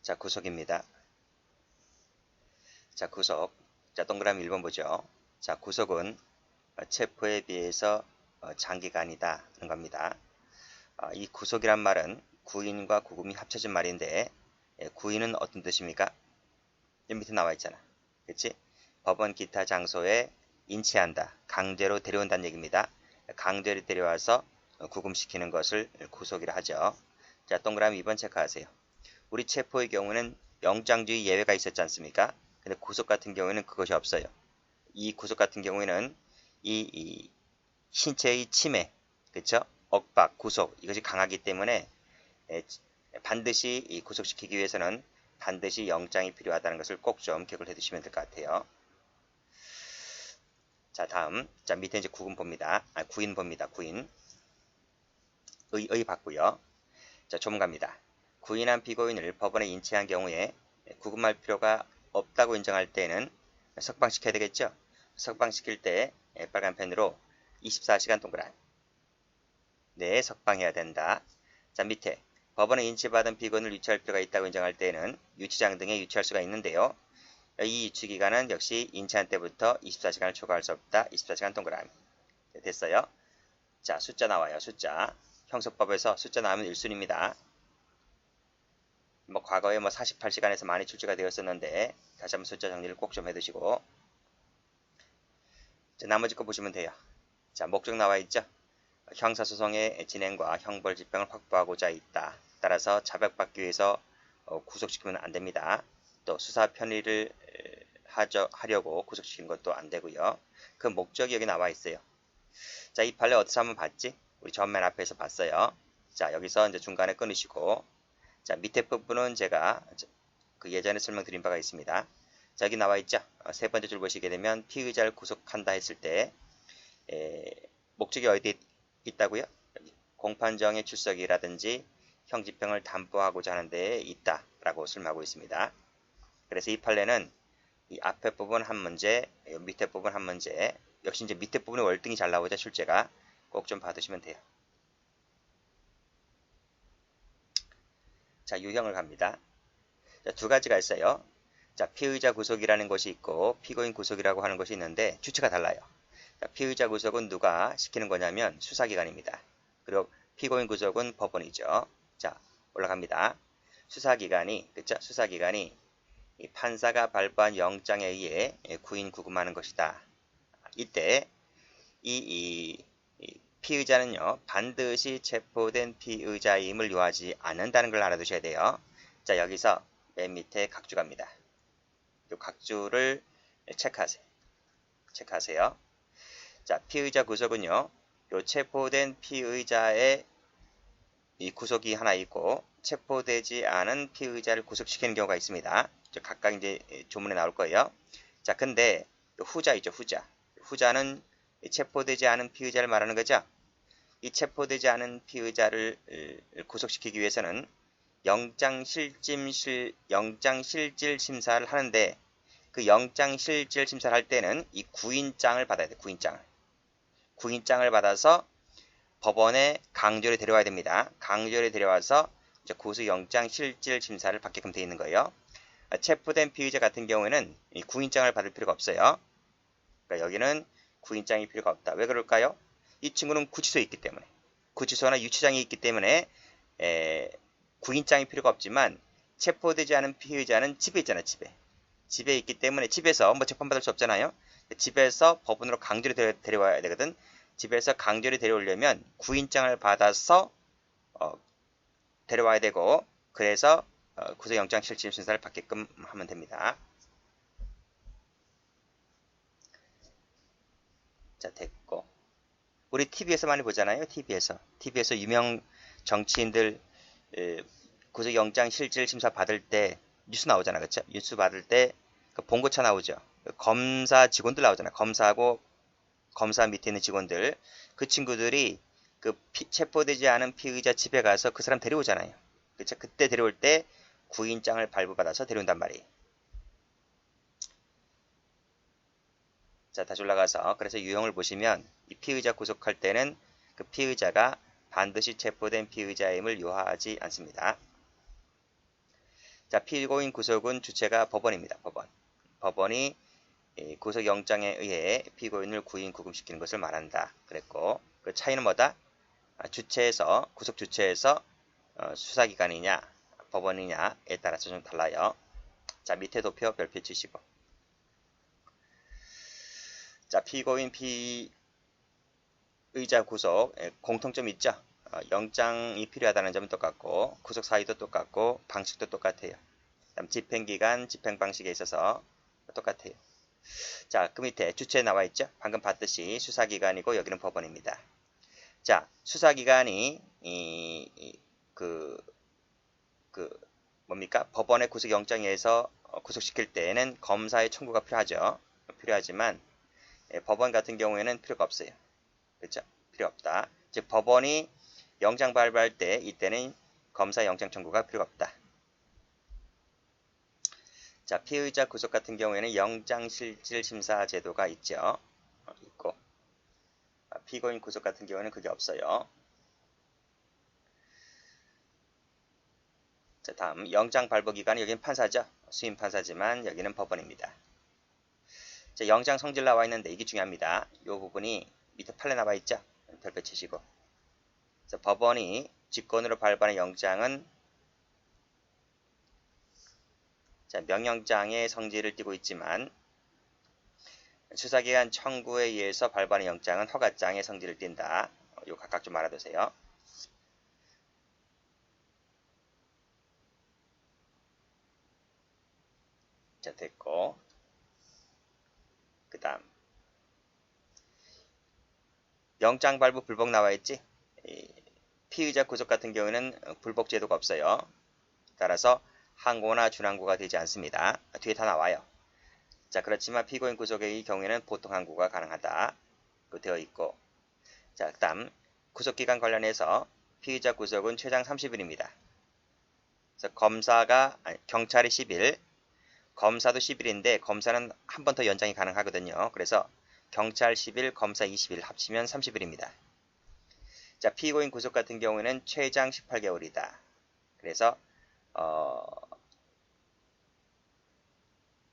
자, 구속입니다. 자, 구속. 자, 동그라미 1번 보죠. 자, 구속은 체포에 비해서 장기간이다 하는 겁니다. 이 구속이란 말은 구인과 구금이 합쳐진 말인데, 구인은 어떤 뜻입니까? 여기 밑에 나와 있잖아. 그치? 법원 기타 장소에 인치한다, 강제로 데려온다는 얘기입니다. 강제로 데려와서 구금시키는 것을 구속이라 하죠. 자, 동그라미 2번 체크하세요. 우리 체포의 경우는 영장주의 예외가 있었지 않습니까? 근데 구속 같은 경우에는 그것이 없어요. 이 구속 같은 경우에는 이 신체의 침해, 그쵸? 억박, 구속, 이것이 강하기 때문에 반드시 이 구속시키기 위해서는 반드시 영장이 필요하다는 것을 꼭 좀 기억을 해두시면 될 것 같아요. 자, 다음. 자, 밑에 이제 구인 봅니다. 구인. 의 받고요. 자, 조문갑니다. 구인한 피고인을 법원에 인치한 경우에 구금할 필요가 없다고 인정할 때에는 석방시켜야 되겠죠? 석방시킬 때 빨간 펜으로 24시간 동그라미. 네, 석방해야 된다. 자, 밑에 법원에 인치받은 피고인을 유치할 필요가 있다고 인정할 때에는 유치장 등에 유치할 수가 있는데요. 이 유치 기간은 역시 인치한 때부터 24시간을 초과할 수 없다. 24시간 동그라미. 네, 됐어요. 자, 숫자 나와요. 숫자. 형사법에서 숫자 나오면 1순위입니다. 과거에 48시간에서 많이 출제가 되었었는데 다시 한번 숫자 정리를 꼭 좀 해두시고, 자, 나머지 거 보시면 돼요. 자, 목적 나와 있죠. 형사소송의 진행과 형벌 집행을 확보하고자 있다. 따라서 자백받기 위해서 구속시키면 안 됩니다. 또 수사 편의를 하려고 구속시키는 것도 안 되고요. 그 목적이 여기 나와 있어요. 자, 이 판례 어디서 한번 봤지? 우리 전면 앞에서 봤어요. 자, 여기서 이제 중간에 끊으시고, 자, 밑에 부분은 제가 그 예전에 설명드린 바가 있습니다. 자, 여기 나와 있죠. 세 번째 줄 보시게 되면 피의자를 구속한다 했을 때 목적이 어디에 있다고요? 여기 공판정의 출석이라든지 형집행을 담보하고자 하는 데에 있다라고 설명하고 있습니다. 그래서 이 판례는 이 앞에 부분 한 문제, 밑에 부분 한 문제, 역시 이제 밑에 부분에 월등히 잘 나오죠. 출제가 꼭 좀 봐두시면 돼요. 자, 유형을 갑니다. 자, 두 가지가 있어요. 자, 피의자 구속이라는 것이 있고 피고인 구속이라고 하는 것이 있는데 주체가 달라요. 자, 피의자 구속은 누가 시키는 거냐면 수사기관입니다. 그리고 피고인 구속은 법원이죠. 자, 올라갑니다. 수사기관이, 그쵸? 수사기관이 이 판사가 발부한 영장에 의해 구인 구금하는 것이다. 이때 이 피의자는요, 반드시 체포된 피의자임을 요하지 않는다는 걸 알아두셔야 돼요. 자, 여기서 맨 밑에 각주 갑니다. 이 각주를 체크하세요. 자, 피의자 구속은요, 요 체포된 피의자의 이 구속이 하나 있고, 체포되지 않은 피의자를 구속시키는 경우가 있습니다. 각각 이제 조문에 나올 거예요. 자, 근데 후자 있죠, 후자. 후자는 체포되지 않은 피의자를 말하는 거죠. 이 체포되지 않은 피의자를 구속시키기 위해서는 영장실질 심사를 하는데, 그 영장실질 심사를 할 때는 이 구인장을 받아야 돼. 구인장을 받아서 법원에 강제로 데려와야 됩니다. 강제로 데려와서 이제 구속영장 실질 심사를 받게끔 되어 있는 거예요. 체포된 피의자 같은 경우에는 이 구인장을 받을 필요가 없어요. 그러니까 여기는 구인장이 필요가 없다. 왜 그럴까요? 이 친구는 구치소에 있기 때문에, 구치소나 유치장에 있기 때문에 구인장이 필요가 없지만, 체포되지 않은 피의자는 집에 있잖아. 집에 있기 때문에 집에서 재판받을 수 없잖아요. 집에서 법원으로 강제로 데려와야 되거든. 집에서 강제로 데려오려면 구인장을 받아서 데려와야 되고, 그래서 구속영장 실질 심사를 받게끔 하면 됩니다. 자, 됐고, 우리 TV에서 많이 보잖아요. TV에서 유명 정치인들 구속영장 실질 심사 받을 때 뉴스 나오잖아, 그렇죠? 뉴스 받을 때 그 봉고차 나오죠. 검사 직원들 나오잖아. 검사하고 검사 밑에 있는 직원들, 그 친구들이 그 체포되지 않은 피의자 집에 가서 그 사람 데려오잖아요. 그쵸? 그때 데려올 때 구인장을 발부받아서 데려온단 말이에요. 자, 다시 올라가서, 그래서 유형을 보시면 이 피의자 구속할 때는 그 피의자가 반드시 체포된 피의자임을 요하지 않습니다. 자, 피고인 구속은 주체가 법원입니다. 법원이 구속영장에 의해 피고인을 구인 구금시키는 것을 말한다. 그랬고 그 차이는 뭐다? 주체에서 구속 주체에서 수사기관이냐 법원이냐에 따라서 좀 달라요. 자, 밑에 도표 별표 치시고. 자, 피고인 피의자 구속 공통점 있죠? 영장이 필요하다는 점은 똑같고 구속 사유도 똑같고 방식도 똑같아요. 그다음 집행기간, 집행방식에 있어서 똑같아요. 자, 그 밑에 주체에 나와 있죠? 방금 봤듯이 수사기관이고 여기는 법원입니다. 자, 수사기관이 뭡니까? 법원의 구속영장에 의해서 구속시킬 때에는 검사의 청구가 필요하죠. 필요하지만 법원 같은 경우에는 필요가 없어요. 그렇죠? 필요 없다. 즉 법원이 영장 발부할 때 이때는 검사 영장 청구가 필요가 없다. 자, 피의자 구속 같은 경우에는 영장실질심사 제도가 있죠. 있고 피고인 구속 같은 경우에는 그게 없어요. 자, 다음 영장 발부 기관은 여기는 판사죠. 수임 판사지만 여기는 법원입니다. 자, 영장 성질 나와 있는데 이게 중요합니다. 이 부분이 밑에 판례 나와 있죠. 별표 치시고. 그래서 법원이 직권으로 발부하는 영장은 자, 명령장의 성질을 띠고 있지만 수사기관 청구에 의해서 발부하는 영장은 허가장의 성질을 띈다. 요 각각 좀 알아두세요. 자, 됐고 그 다음 영장 발부 불복 나와 있지? 피의자 구속 같은 경우에는 불복 제도가 없어요. 따라서 항고나 준항고가 되지 않습니다. 뒤에 다 나와요. 자, 그렇지만 피고인 구속의 경우에는 보통 항고가 가능하다. 되어 있고. 자, 그 다음 구속기간 관련해서 피의자 구속은 최장 30일입니다. 그래서 경찰이 10일, 검사도 10일인데 검사는 한 번 더 연장이 가능하거든요. 그래서 경찰 10일, 검사 20일 합치면 30일입니다. 자, 피고인 구속 같은 경우에는 최장 18개월이다. 그래서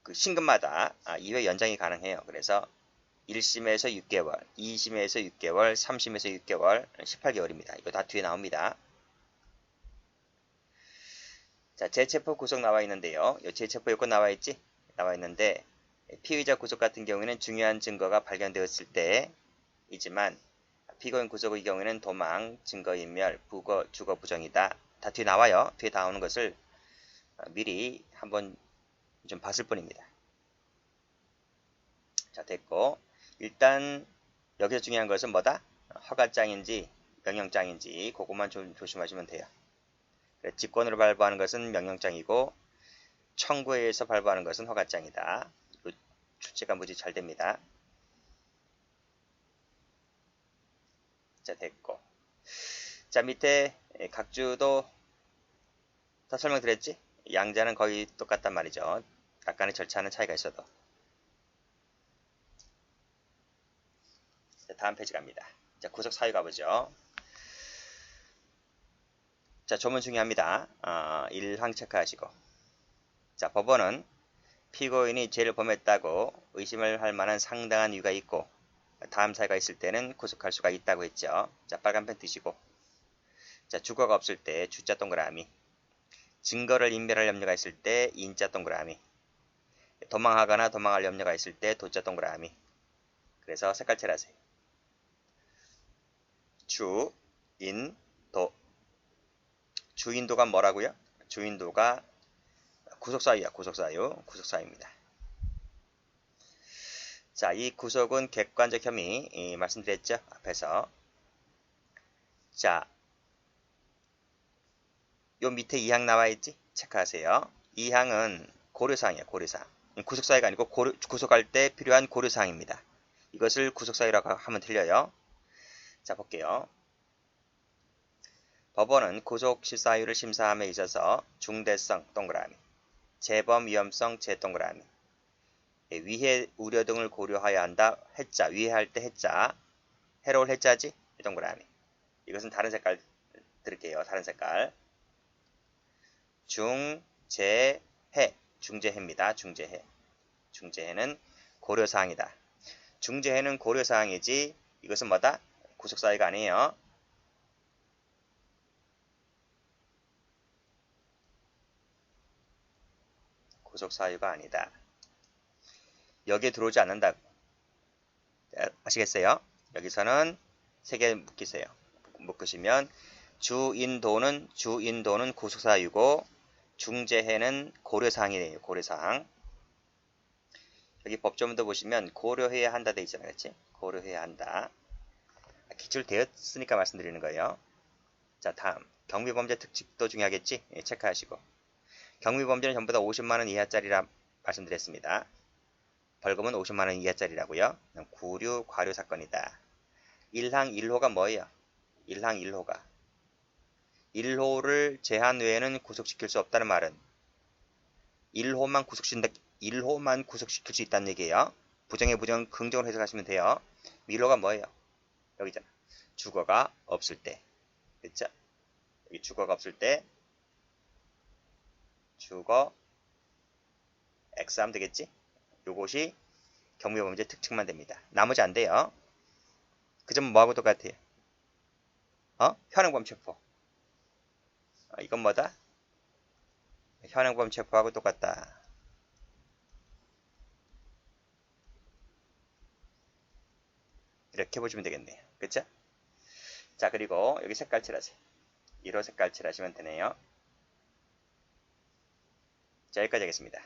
그 신금마다 2회 연장이 가능해요. 그래서 1심에서 6개월, 2심에서 6개월, 3심에서 6개월, 18개월입니다. 이거 다 뒤에 나옵니다. 자, 재체포 구속 나와 있는데요. 이 재체포 요건 나와 있지? 나와 있는데 피의자 구속 같은 경우에는 중요한 증거가 발견되었을 때이지만 피고인 구속의 경우에는 도망, 증거인멸, 주거 부정이다. 다 뒤에 나와요. 뒤에 나오는 것을 미리 한번 좀 봤을 뿐입니다. 자, 됐고 일단 여기서 중요한 것은 뭐다? 허가장인지 명령장인지 그것만 좀 조심하시면 돼요. 직권으로 발부하는 것은 명령장이고 청구에 의해서 발부하는 것은 허가장이다. 출제가 무지 잘 됩니다. 자, 됐고 자, 밑에 각주도 다 설명드렸지? 양자는 거의 똑같단 말이죠. 약간의 절차는 차이가 있어도. 자, 다음 페이지 갑니다. 자, 구속 사유 가보죠. 자, 조문 중요합니다. 1항 체크하시고. 자, 법원은 피고인이 죄를 범했다고 의심을 할 만한 상당한 이유가 있고 다음 사유가 있을 때는 구속할 수가 있다고 했죠. 자, 빨간펜 뜨시고. 자, 주거가 없을 때 주자 동그라미. 증거를 인멸할 염려가 있을 때 인자 동그라미. 도망하거나 도망할 염려가 있을 때 도자 동그라미. 그래서 색깔 칠하세요. 주, 인, 도. 주인도가 뭐라고요? 주인도가 구속사유야. 구속사유입니다. 자, 이 구속은 객관적 혐의 말씀드렸죠? 앞에서. 자, 요 밑에 2항 나와 있지? 체크하세요. 2항은 고려사항이에요. 고려사항. 구속사유가 아니고 구속할 때 필요한 고려사항입니다. 이것을 구속사유라고 하면 틀려요. 자, 볼게요. 법원은 구속 실사유를 심사함에 있어서 중대성 동그라미, 재범 위험성 재 동그라미, 위해 우려 등을 고려하여야 한다. 해자, 위해할 때 해자, 해로울 해자지? 동그라미. 이것은 다른 색깔 드릴게요. 다른 색깔. 중, 중재해, 중재해입니다. 중재해. 중재해는 고려사항이다. 중재해는 고려사항이지 이것은 뭐다? 구속사유가 아니에요. 구속사유가 아니다. 여기에 들어오지 않는다. 아시겠어요? 여기서는 세 개 묶이세요. 묶으시면 주인도는 구속사유고 중재해는 고려사항이에요. 고려사항. 여기 법조문도 보시면 고려해야 한다 돼 있잖아요. 그렇지? 고려해야 한다. 기출되었으니까 말씀드리는 거예요. 자, 다음 경비범죄 특집도 중요하겠지? 예, 체크하시고. 경비범죄는 전부 다 50만원 이하짜리라 말씀드렸습니다. 벌금은 50만원 이하짜리라고요. 구류, 과류 사건이다. 1항 1호가 뭐예요? 1항 1호가 1호를 제한 외에는 구속시킬 수 없다는 말은 1호만 구속시킬 수 있다는 얘기예요. 부정의 부정 긍정으로 해석하시면 돼요. 1호가 뭐예요? 여기잖아. 주거가 없을 때. 그쵸? 여기 주거가 없을 때 주거 X 하면 되겠지? 요것이 경비범죄 특징만 됩니다. 나머지 안 돼요. 그 점은 뭐하고 똑같아요? 현행범 체포. 이건 뭐다? 현행범 체포하고 똑같다. 이렇게 보시면 되겠네요. 그쵸? 자, 그리고 여기 색깔 칠하세요. 1호 색깔 칠하시면 되네요. 자, 여기까지 하겠습니다.